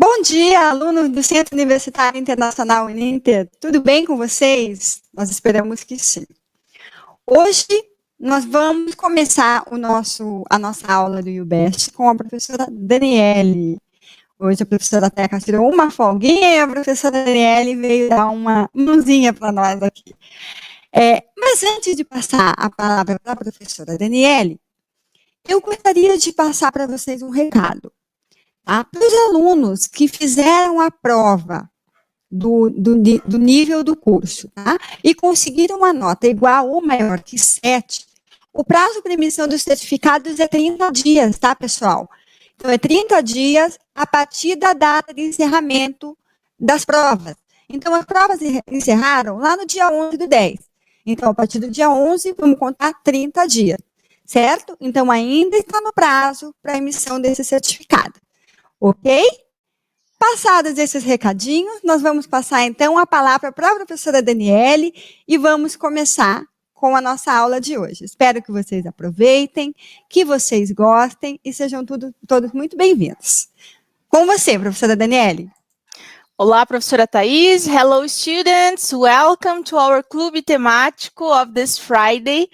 Bom dia, alunos do Centro Universitário Internacional Uninter. Tudo bem com vocês? Nós esperamos que sim. Hoje nós vamos começar a nossa aula do UBEST com a professora Daniele. Hoje a professora Teca tirou uma folguinha e a professora Daniele veio dar uma mãozinha para nós aqui. Mas antes de passar a palavra para a professora Daniele, eu gostaria de passar para vocês um recado. Para os alunos que fizeram a prova do nível do curso, tá? E conseguiram uma nota igual ou maior que 7, o prazo para emissão dos certificados é 30 dias, tá, pessoal? Então, é 30 dias a partir da data de encerramento das provas. Então, as provas encerraram lá no dia 11 do 10. Então, a partir do dia 11, vamos contar 30 dias, certo? Então, ainda está no prazo para a emissão desse certificado. Ok? Passados esses recadinhos, nós vamos passar então a palavra para a professora Daniele e vamos começar com a nossa aula de hoje. Espero que vocês aproveitem, que vocês gostem e sejam todos muito bem-vindos. Com você, professora Daniele. Olá, professora Thais. Hello, students. Welcome to our clube temático of this Friday.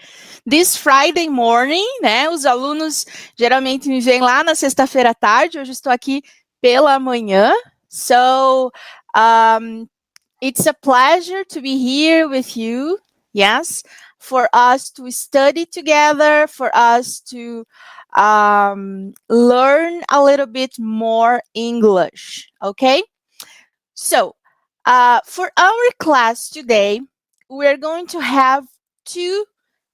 This Friday morning, né? Os alunos geralmente me veem lá na sexta-feira à tarde. Hoje estou aqui pela manhã. So, it's a pleasure to be here with you. Yes, for us to study together, for us to learn a little bit more English. Okay? So, for our class today, we're going to have two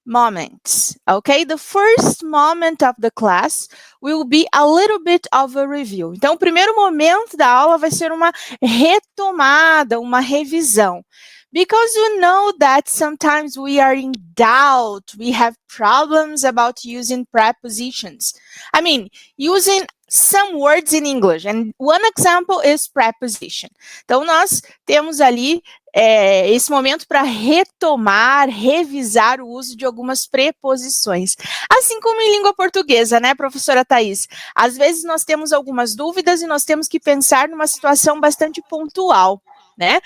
moments, okay? The first moment of the class will be a little bit of a review. Então, o primeiro momento da aula vai ser uma retomada, uma revisão. Because you know that sometimes we are in doubt, we have problems about using prepositions. I mean, using some words in English, and one example is preposition. Então, nós temos ali esse momento para retomar, revisar o uso de algumas preposições. Assim como em língua portuguesa, né, professora Thais? Às vezes nós temos algumas dúvidas e nós temos que pensar numa situação bastante pontual, né?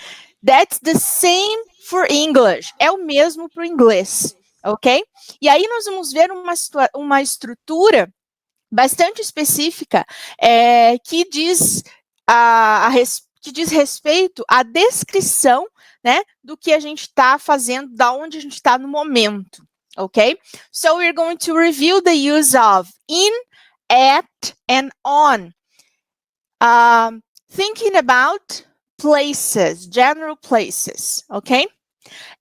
That's the same for English. É o mesmo para o inglês, ok? E aí nós vamos ver uma estrutura bastante específica que diz respeito à descrição, né, do que a gente está fazendo, da onde a gente está no momento, ok? So we're going to review the use of in, at, and on. Thinking about places, general places, okay?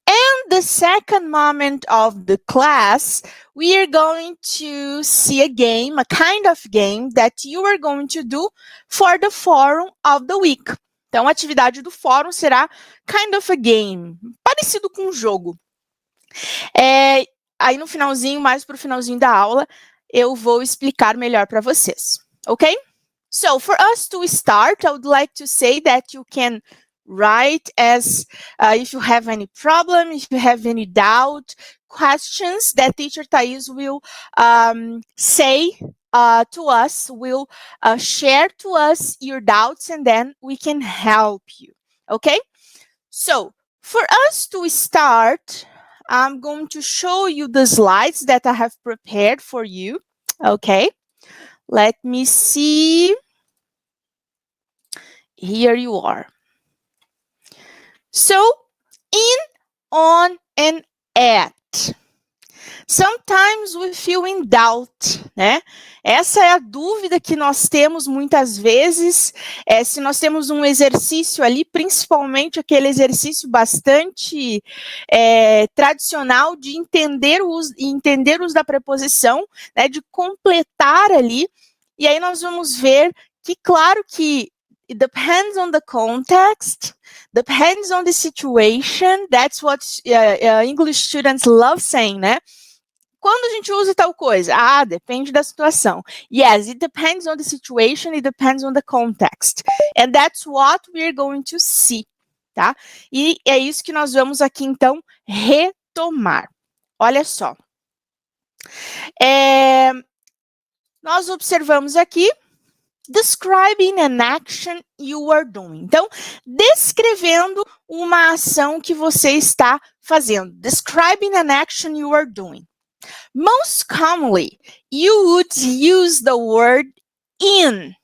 And the second moment of the class, we are going to see a game, a kind of game that you are going to do for the forum of the week. Então, a atividade do fórum será kind of a game, parecido com um jogo. Aí no finalzinho, mais para o finalzinho da aula, eu vou explicar melhor para vocês, ok? So, for us to start, I would like to say that you can write as if you have any problem, if you have any doubt, questions that teacher Thais will say to us, will share to us your doubts, and then we can help you, okay? So, for us to start, I'm going to show you the slides that I have prepared for you, okay? Let me see. Here you are. So, in, on, and at. Sometimes we feel in doubt, né? Essa é a dúvida que nós temos muitas vezes, se nós temos um exercício ali, principalmente aquele exercício bastante tradicional de entender o uso da preposição, né? De completar ali, e aí nós vamos ver que, claro que it depends on the context, depends on the situation. That's what English students love saying, né? Quando a gente usa tal coisa? Depende da situação. Yes, it depends on the situation, it depends on the context. And that's what we're going to see, tá? E é isso que nós vamos aqui, então, retomar. Olha só. Nós observamos aqui describing an action you are doing. Então, descrevendo uma ação que você está fazendo. Describing an action you are doing. Most commonly, you would use the word in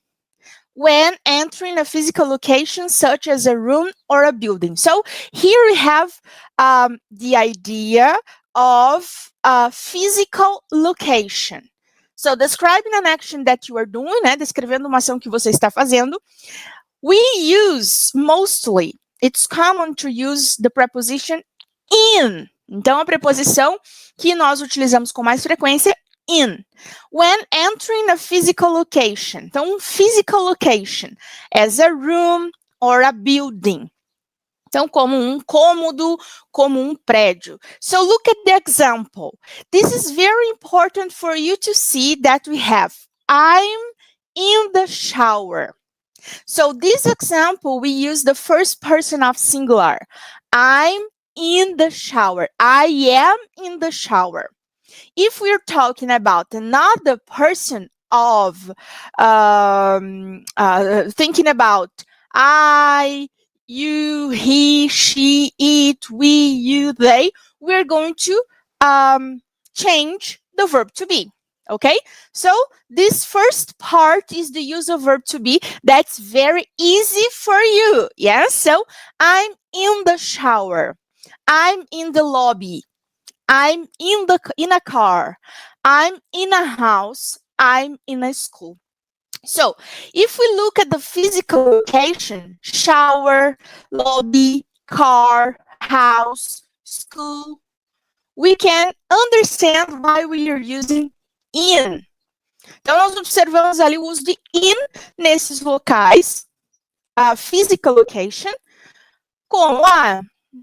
when entering a physical location such as a room or a building. So here we have the idea of a physical location. So describing an action that you are doing, né? Descrevendo uma ação que você está fazendo. We use mostly, it's common to use the preposition in. Então, a preposição que nós utilizamos com mais frequência, in. When entering a physical location. Então, physical location, as a room or a building. Então, como um cômodo, como um prédio. So, look at the example. This is very important for you to see that we have I'm in the shower. So, this example, we use the first person of singular. I'm in the shower. I am in the shower. If we're talking about another person of thinking about I, you, he, she, it, we, you, they, we're going to change the verb to be. Okay, so this first part is the use of verb to be. That's very easy for you. Yes, so I'm in the shower. I'm in the lobby. I'm in a car. I'm in a house. I'm in a school. So if we look at the physical location, shower, lobby, car, house, school, we can understand why we are using in. Então, nós observamos ali o uso de in nesses locais, physical location, como,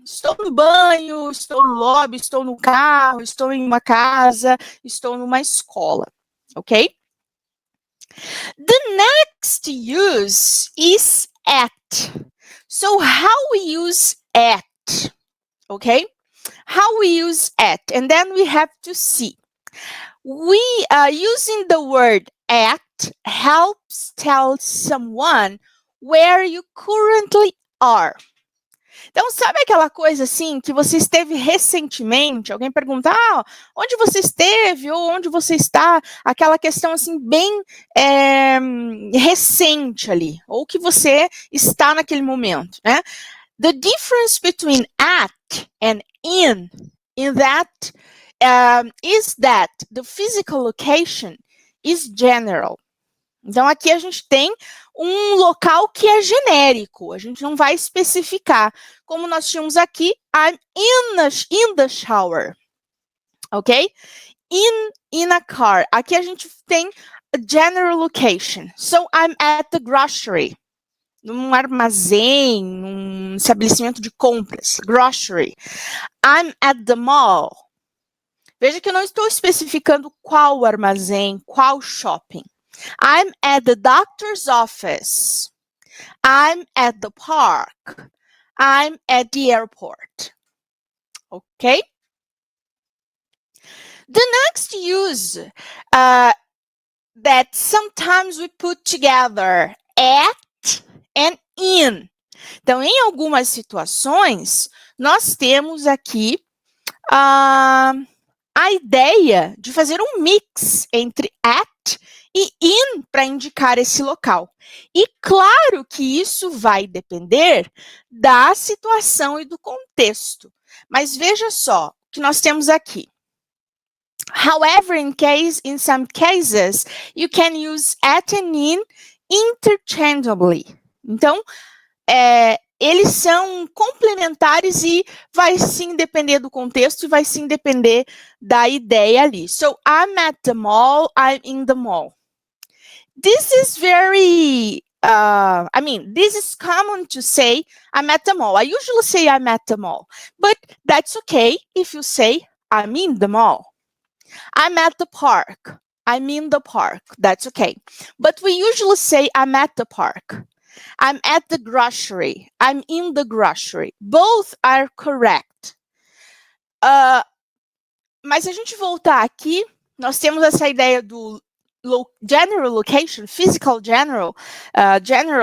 estou no banho, estou no lobby, estou no carro, estou em uma casa, estou numa escola, ok? The next use is at. So, how we use at, okay? How we use at, and then we have to see. We using the word at helps tell someone where you currently are. Então, sabe aquela coisa assim que você esteve recentemente? Alguém pergunta, onde você esteve ou onde você está? Aquela questão assim bem recente ali, ou que você está naquele momento, né? The difference between at and in that is that the physical location is general. Então, aqui a gente tem um local que é genérico, a gente não vai especificar. Como nós tínhamos aqui, I'm in the shower, ok? In a car. Aqui a gente tem a general location. So, I'm at the grocery. Num armazém, num estabelecimento de compras, grocery. I'm at the mall. Veja que eu não estou especificando qual armazém, qual shopping. I'm at the doctor's office. I'm at the park. I'm at the airport. Okay? The next use that sometimes we put together at and in. Então, em algumas situações, nós temos aqui a ideia de fazer um mix entre at e in para indicar esse local. E claro que isso vai depender da situação e do contexto. Mas veja só o que nós temos aqui. However, in some cases, you can use at and in interchangeably. Então, eles são complementares e vai sim depender do contexto e vai sim depender da ideia ali. So, I'm at the mall, I'm in the mall. This is very, this is common to say, I'm at the mall. I usually say I'm at the mall, but that's okay if you say I'm in the mall. I'm at the park. I'm in the park. That's okay. But we usually say I'm at the park. I'm at the grocery. I'm in the grocery. Both are correct. Mas se a gente voltar aqui, nós temos essa ideia do general location, physical general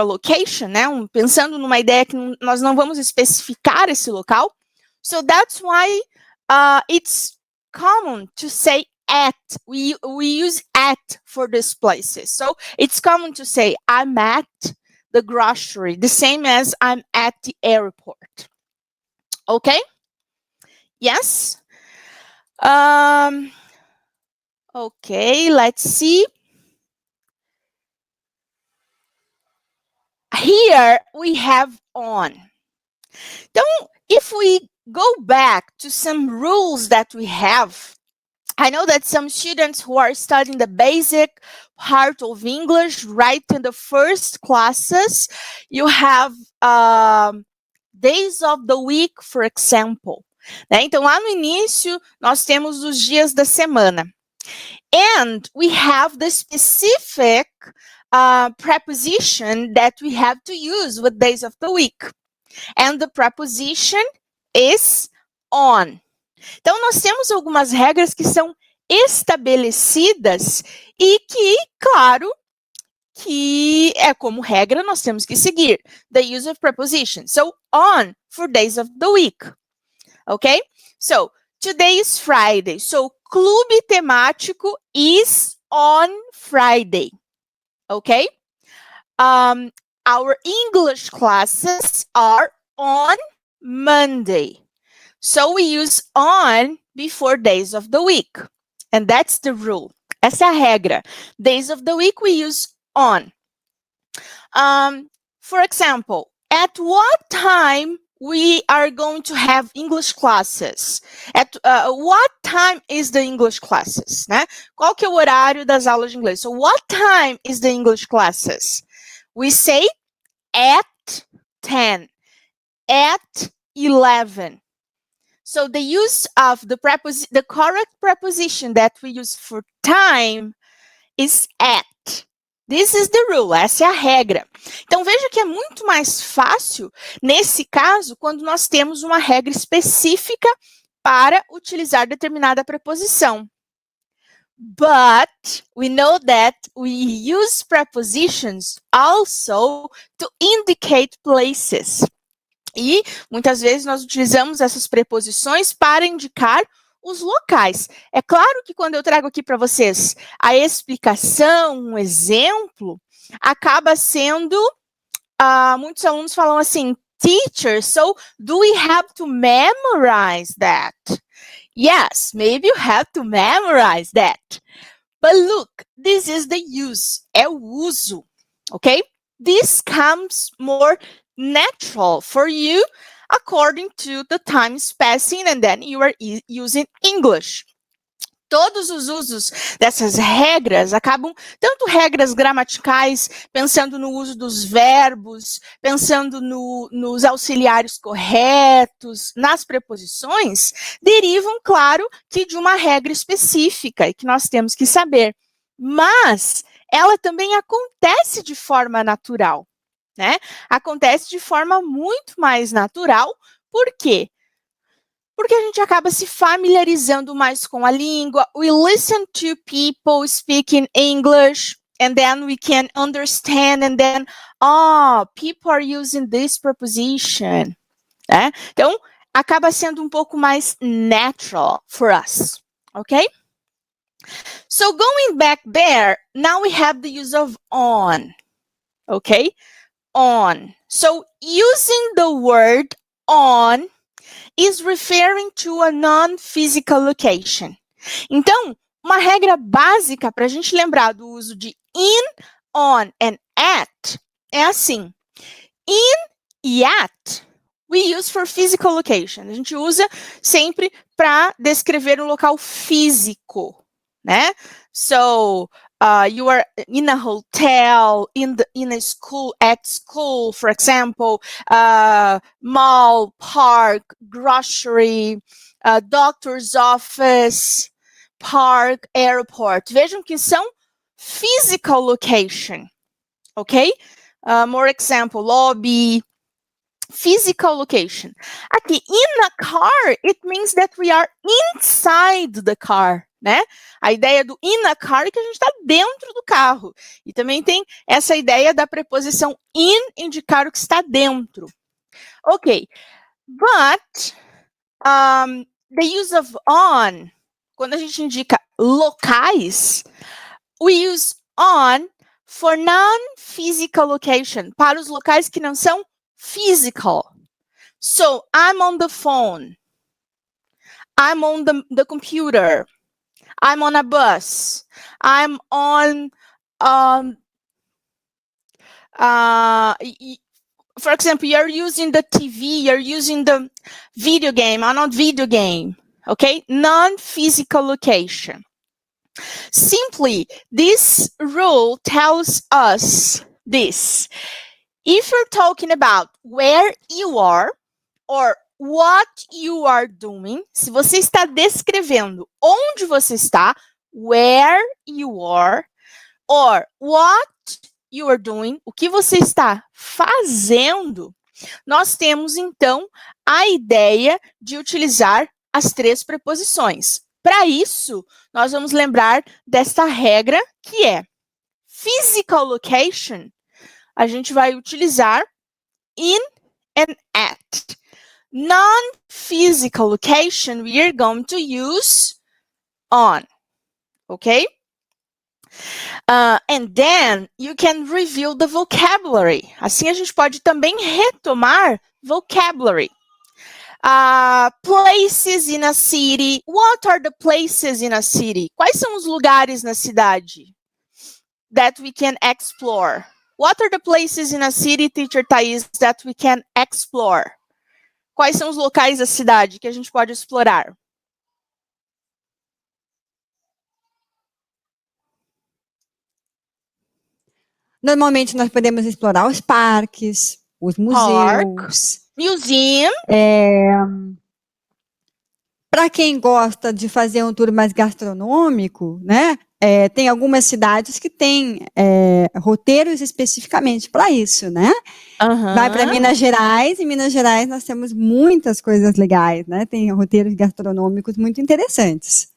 location, né? Pensando numa ideia que nós não vamos especificar esse local. So that's why it's common to say at. We use at for these places. So it's common to say I'm at the grocery, the same as I'm at the airport. Okay? Yes? Okay, let's see. Here we have on. Então, if we go back to some rules that we have, I know that some students who are studying the basic part of English, right in the first classes, you have days of the week, for example. Né? Então, lá no início, nós temos os dias da semana. And we have the specific preposition that we have to use with days of the week. And the preposition is on. Então, nós temos algumas regras que são estabelecidas e que, claro, que é como regra nós temos que seguir. The use of preposition. So, on for days of the week. Okay? So, today is Friday. So, clube temático is on Friday. Okay? Our English classes are on Monday. So, we use on before days of the week. And that's the rule. Essa é a regra. Days of the week, we use on. For example, at what time we are going to have English classes? At what time is the English classes? Né? Qual que é o horário das aulas de inglês? So, what time is the English classes? We say at 10, at 11. So, the use of the correct preposition that we use for time is at. This is the rule, essa é a regra. Então, veja que é muito mais fácil, nesse caso, quando nós temos uma regra específica para utilizar determinada preposição. But we know that we use prepositions also to indicate places. E, muitas vezes, nós utilizamos essas preposições para indicar os locais. É claro que quando eu trago aqui para vocês a explicação, um exemplo, acaba sendo, muitos alunos falam assim, teacher, so do we have to memorize that? Yes, maybe you have to memorize that. But look, this is the use, é o uso, okay? This comes more natural for you according to the times passing, and then you are using English. Todos os usos dessas regras acabam, tanto regras gramaticais, pensando no uso dos verbos, pensando nos auxiliares corretos, nas preposições, derivam, claro, que de uma regra específica e que nós temos que saber. Mas ela também acontece de forma natural. Né? Acontece de forma muito mais natural. Por quê? Porque a gente acaba se familiarizando mais com a língua. We listen to people speaking English, and then we can understand, and then, people are using this preposition. Né? Então, acaba sendo um pouco mais natural for us. Okay? So, going back there, now we have the use of on. Okay? On. So, using the word on is referring to a non-physical location. Então, uma regra básica para a gente lembrar do uso de in, on and at é assim. In e at, we use for physical location. A gente usa sempre para descrever um local físico, né? So, you are in a hotel, in a school, at school, for example, mall, park, grocery, doctor's office, park, airport. Vejam que são physical location, ok? More example, lobby, physical location. Aqui, in a car, it means that we are inside the car. né? A ideia do in a car é que a gente está dentro do carro. E também tem essa ideia da preposição in indicar o que está dentro. Ok, but the use of on, quando a gente indica locais, we use on for non-physical location, para os locais que não são physical. So, I'm on the phone. I'm on the computer. I'm on a bus. I'm on, for example, you're using the TV, you're using the video game. I'm on video game, okay? Non-physical location. Simply, this rule tells us this. If you're talking about where you are or what you are doing, se você está descrevendo onde você está, where you are, or what you are doing, o que você está fazendo, nós temos, então, a ideia de utilizar as três preposições. Para isso, nós vamos lembrar desta regra que é physical location, a gente vai utilizar in and at. Non-physical location, we are going to use on, okay? And then you can review the vocabulary. Assim a gente pode também retomar vocabulary. Places in a city. What are the places in a city? Quais são os lugares na cidade that we can explore? What are the places in a city, teacher Thais, that we can explore? Quais são os locais da cidade que a gente pode explorar? Normalmente nós podemos explorar os parques, os museus. Museum. Para quem gosta de fazer um tour mais gastronômico, né? Tem algumas cidades que têm roteiros especificamente para isso, né? Vai para Minas Gerais, e em Minas Gerais nós temos muitas coisas legais, né? Tem roteiros gastronômicos muito interessantes.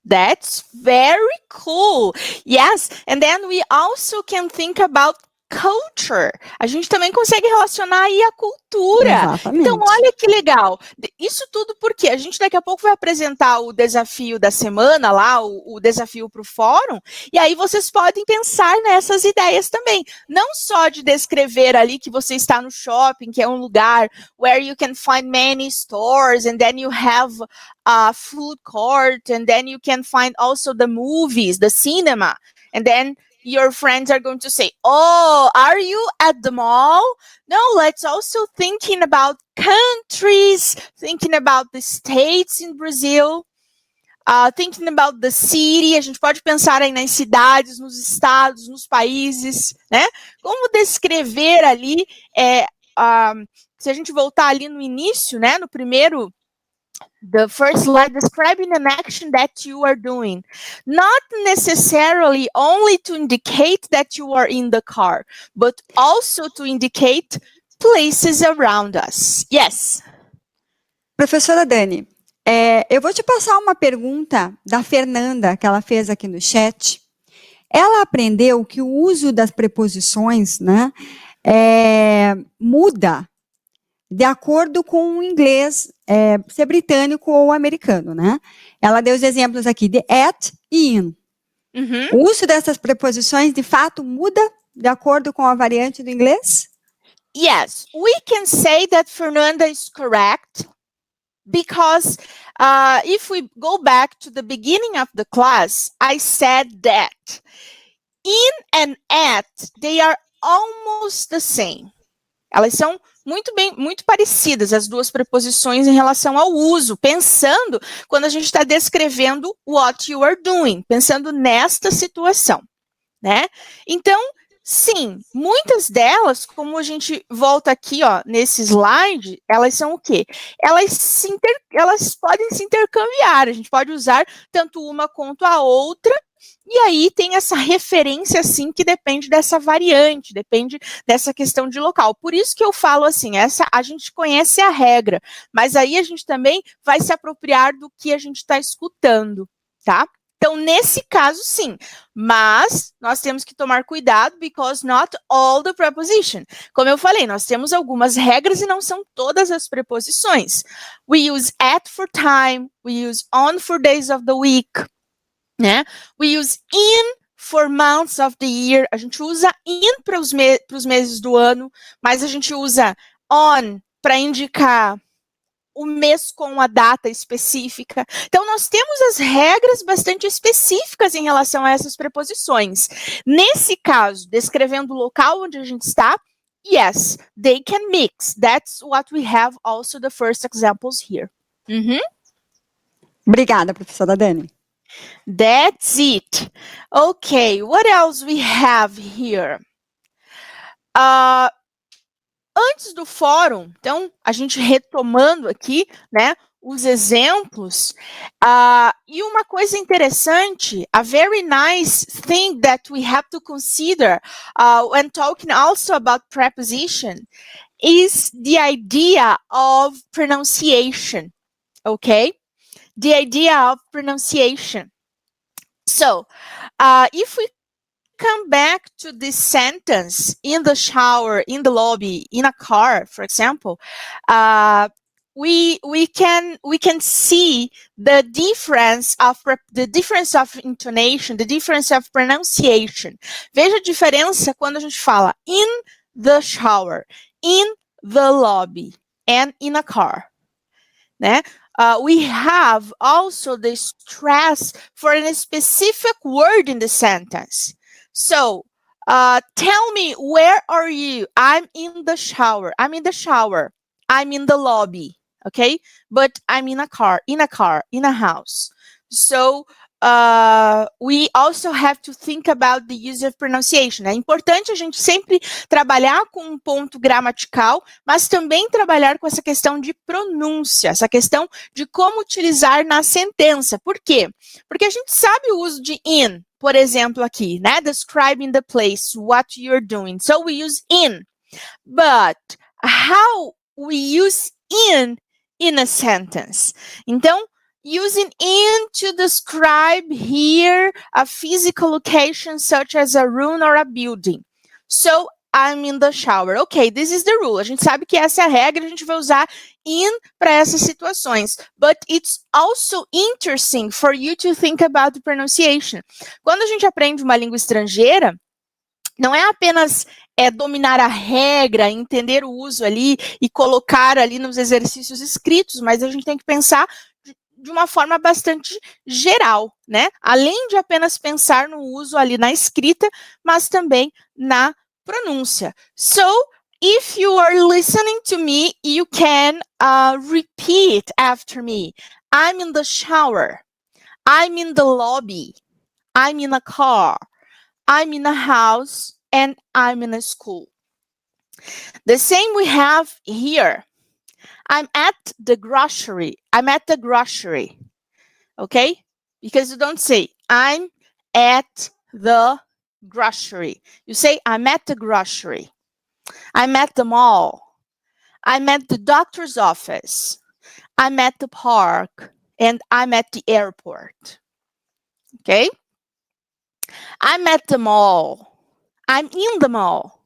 That's very cool. Yes, and then we also can think about culture. A gente também consegue relacionar aí a cultura. Exatamente. Então, olha que legal. Isso tudo porque a gente daqui a pouco vai apresentar o desafio da semana lá, o desafio para o fórum, e aí vocês podem pensar nessas ideias também. Não só de descrever ali que você está no shopping, que é um lugar where you can find many stores, and then you have a food court, and then you can find also the movies, the cinema, and then your friends are going to say, oh, are you at the mall? No, let's also thinking about countries, thinking about the states in Brazil, thinking about the city. A gente pode pensar aí nas cidades, nos estados, nos países, né? Como descrever ali, se a gente voltar ali no início, né, no primeiro, the first slide, describing an action that you are doing. Not necessarily only to indicate that you are in the car, but also to indicate places around us. Yes. Professora Dani, eu vou te passar uma pergunta da Fernanda, que ela fez aqui no chat. Ela aprendeu que o uso das preposições, né, muda de acordo com o inglês, ser britânico ou americano, né? Ela deu os exemplos aqui de at e in. O uso dessas preposições, de fato, muda de acordo com a variante do inglês? Yes, we can say that Fernanda is correct because if we go back to the beginning of the class, I said that in and at, they are almost the same. Elas são muito parecidas, as duas preposições em relação ao uso, pensando quando a gente está descrevendo what you are doing, pensando nesta situação, né? Então, sim, muitas delas, como a gente volta aqui, ó, nesse slide, elas são o quê? Elas podem se intercambiar, a gente pode usar tanto uma quanto a outra. E aí tem essa referência, assim, que depende dessa variante, depende dessa questão de local. Por isso que eu falo assim, a gente conhece a regra, mas aí a gente também vai se apropriar do que a gente está escutando, tá? Então, nesse caso, sim. Mas nós temos que tomar cuidado, because not all the preposition. Como eu falei, nós temos algumas regras e não são todas as preposições. We use at for time, we use on for days of the week, né? We use in for months of the year. A gente usa in para os meses do ano, mas a gente usa on para indicar o mês com a data específica. Então, nós temos as regras bastante específicas em relação a essas preposições. Nesse caso, descrevendo o local onde a gente está, yes, they can mix. That's what we have also the first examples here. Obrigada, professora Dani. That's it. Okay, what else we have here? Antes do fórum, então, a gente retomando aqui, né, os exemplos, e uma coisa interessante, a very nice thing that we have to consider when talking also about preposition is the idea of pronunciation, okay? The idea of pronunciation. So, if we come back to this sentence, in the shower, in the lobby, in a car, for example, we can see the difference of intonation, the difference of pronunciation. Veja a diferença quando a gente fala in the shower, in the lobby, and in a car, né? We have also the stress for a specific word in the sentence. So, tell me, where are you? I'm in the shower. I'm in the shower. I'm in the lobby, okay? But I'm in a car, in a house. So, we also have to think about the use of pronunciation. É importante a gente sempre trabalhar com um ponto gramatical, mas também trabalhar com essa questão de pronúncia, essa questão de como utilizar na sentença. Por quê? Porque a gente sabe o uso de in, por exemplo, aqui, né? Describing the place, what you're doing. So we use in. But how we use in a sentence? Então, using in to describe here a physical location such as a room or a building. So, I'm in the shower. Okay, this is the rule. A gente sabe que essa é a regra, a gente vai usar in para essas situações. But it's also interesting for you to think about the pronunciation. Quando a gente aprende uma língua estrangeira, não é apenas dominar a regra, entender o uso ali e colocar ali nos exercícios escritos, mas a gente tem que pensar de uma forma bastante geral, né? Além de apenas pensar no uso ali na escrita, mas também na pronúncia. So, if you are listening to me, you can repeat after me. I'm in the shower. I'm in the lobby. I'm in a car. I'm in a house. And I'm in a school. The same we have here. I'm at the grocery. I'm at the grocery. Okay? Because you don't say, I'm at the grocery. You say, I'm at the grocery. I'm at the mall. I'm at the doctor's office. I'm at the park. And I'm at the airport. Okay? I'm at the mall. I'm in the mall.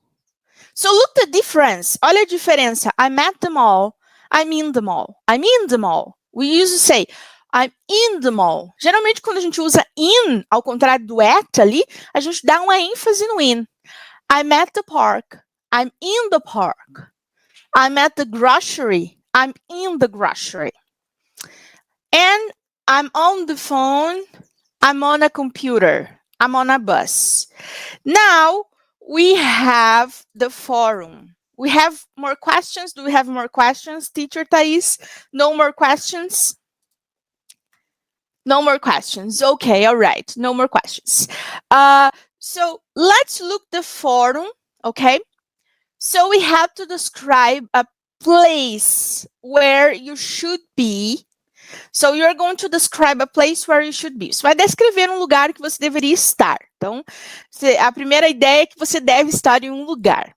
So look the difference. Olha a diferença. I'm at the mall. I'm in the mall. I'm in the mall. We usually say, I'm in the mall. Geralmente, quando a gente usa in, ao contrário do at ali, a gente dá uma ênfase no in. I'm at the park. I'm in the park. I'm at the grocery. I'm in the grocery. And I'm on the phone. I'm on a computer. I'm on a bus. Now, we have the forum. We have more questions. Do we have more questions, Teacher Thais? No more questions? No more questions. Okay, all right. No more questions. So let's look the forum, okay? So we have to describe a place where you should be. So you're going to describe a place where you should be. Você vai descrever um lugar que você deveria estar. Então, a primeira ideia é que você deve estar em um lugar.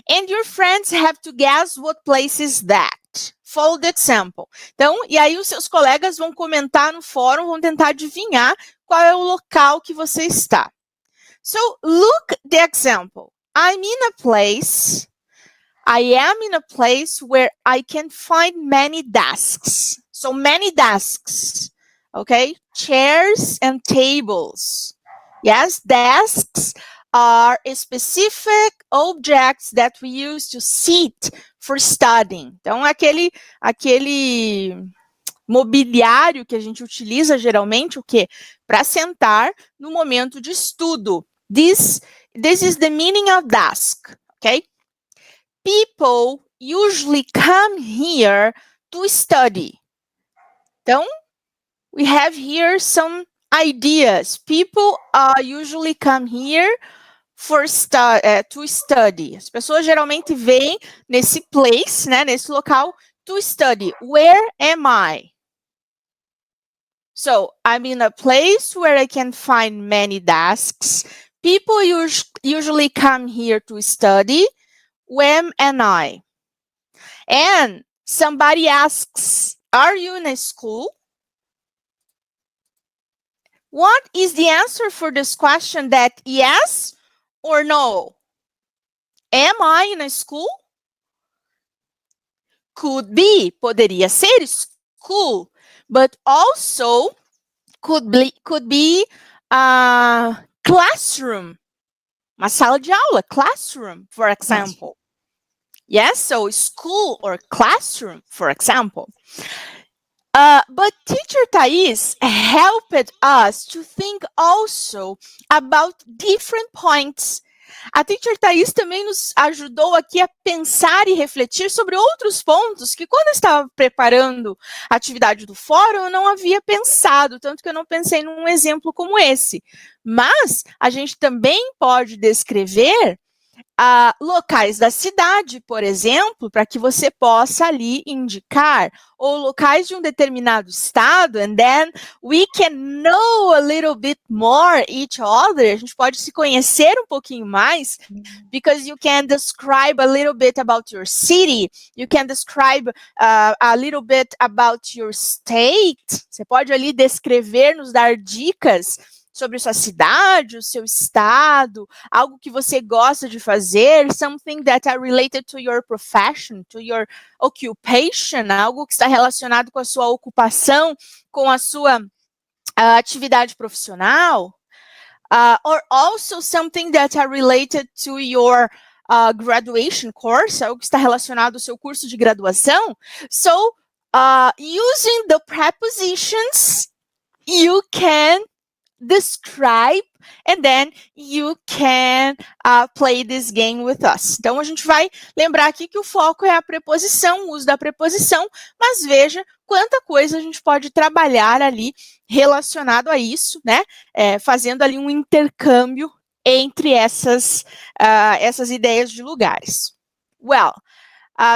And your friends have to guess what place is that. Follow the example. Então, e aí os seus colegas vão comentar no fórum, vão tentar adivinhar qual é o local que você está. So, look the example. I'm in a place. I am in a place where I can find many desks. So, many desks. Okay? Chairs and tables. Yes, desks are specific objects that we use to sit for studying. Então, aquele mobiliário que a gente utiliza geralmente, o quê? Para sentar no momento de estudo. This is the meaning of desk, okay? People usually come here to study. Então, we have here some ideas. People usually come here to study. As pessoas geralmente vêm nesse place, né, nesse local, to study. Where am I? So, I'm in a place where I can find many desks. People usually come here to study. When am I? And somebody asks, are you in a school? What is the answer for this question? That yes or no? Am I in a school? Could be, poderia ser school, but also could be classroom, uma sala de aula, classroom, for example. Yes, so school or classroom, for example. But teacher Thais helped us to think also about different points. A teacher Thais também nos ajudou aqui a pensar e refletir sobre outros pontos que, quando eu estava preparando a atividade do fórum, eu não havia pensado, tanto que eu não pensei num exemplo como esse. Mas a gente também pode descrever locais da cidade, por exemplo, para que você possa ali indicar, ou locais de um determinado estado, and then we can know a little bit more each other. A gente pode se conhecer um pouquinho mais, because you can describe a little bit about your city, you can describe a little bit about your state. Você pode ali descrever, nos dar dicas sobre sua cidade, o seu estado, algo que você gosta de fazer, something that are related to your profession, to your occupation, algo que está relacionado com a sua ocupação, com a sua atividade profissional, or also something that are related to your graduation course, algo que está relacionado ao seu curso de graduação. So, using the prepositions, you can describe, and then you can play this game with us. Então, a gente vai lembrar aqui que o foco é a preposição, o uso da preposição, mas veja quanta coisa a gente pode trabalhar ali relacionado a isso, né? Fazendo ali um intercâmbio entre essas ideias de lugares. Well,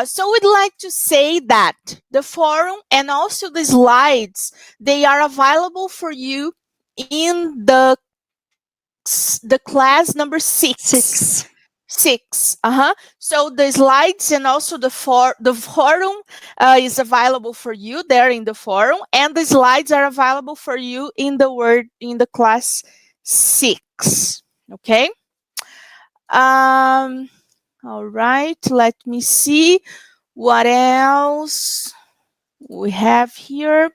so we'd like to say that the forum and also the slides, they are available for you in the class number 6. So the slides and also the forum is available for you there in the forum, and the slides are available for you in the class 6. Okay. All right. Let me see what else we have here.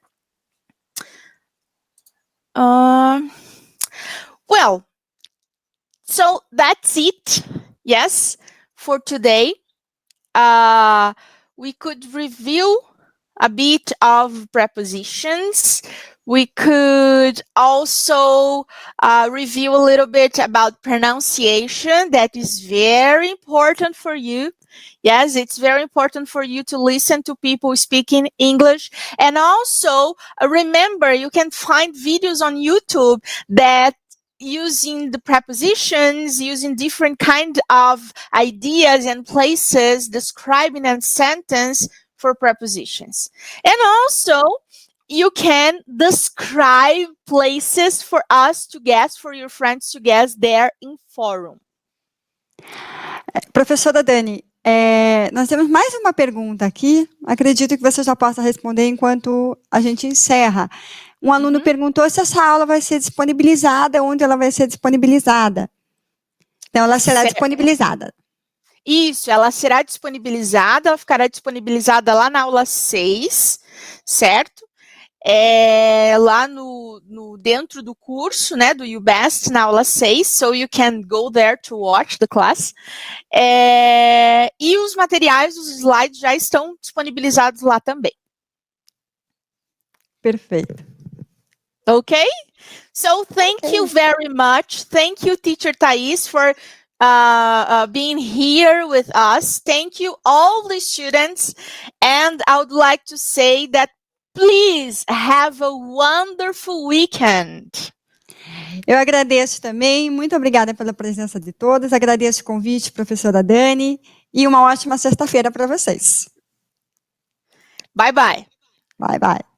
Well, so that's it. Yes, for today. We could review a bit of prepositions. We could also review a little bit about pronunciation. That is very important for you. Yes, it's very important for you to listen to people speaking English. And also, remember, you can find videos on YouTube that using the prepositions, using different kind of ideas and places, describing a sentence for prepositions. And also, you can describe places for us to guess, for your friends to guess there in forum. Professora Dani, Nós temos mais uma pergunta aqui. Acredito que você já possa responder enquanto a gente encerra. Um aluno perguntou se essa aula vai ser disponibilizada, onde ela vai ser disponibilizada. Então, ela será disponibilizada. Isso, ela será disponibilizada, ela ficará disponibilizada lá na aula 6, certo? Lá dentro do curso, né, do YouBest, na aula 6, so you can go there to watch the class. E os materiais, os slides já estão disponibilizados lá também. Perfeito. Okay? So thank you very much. Thank you, Teacher Thais, for being here with us. Thank you, all the students. And I would like to say that please have a wonderful weekend. Eu agradeço também. Muito obrigada pela presença de todos. Agradeço o convite, professora Dani. E uma ótima sexta-feira para vocês. Bye, bye. Bye, bye.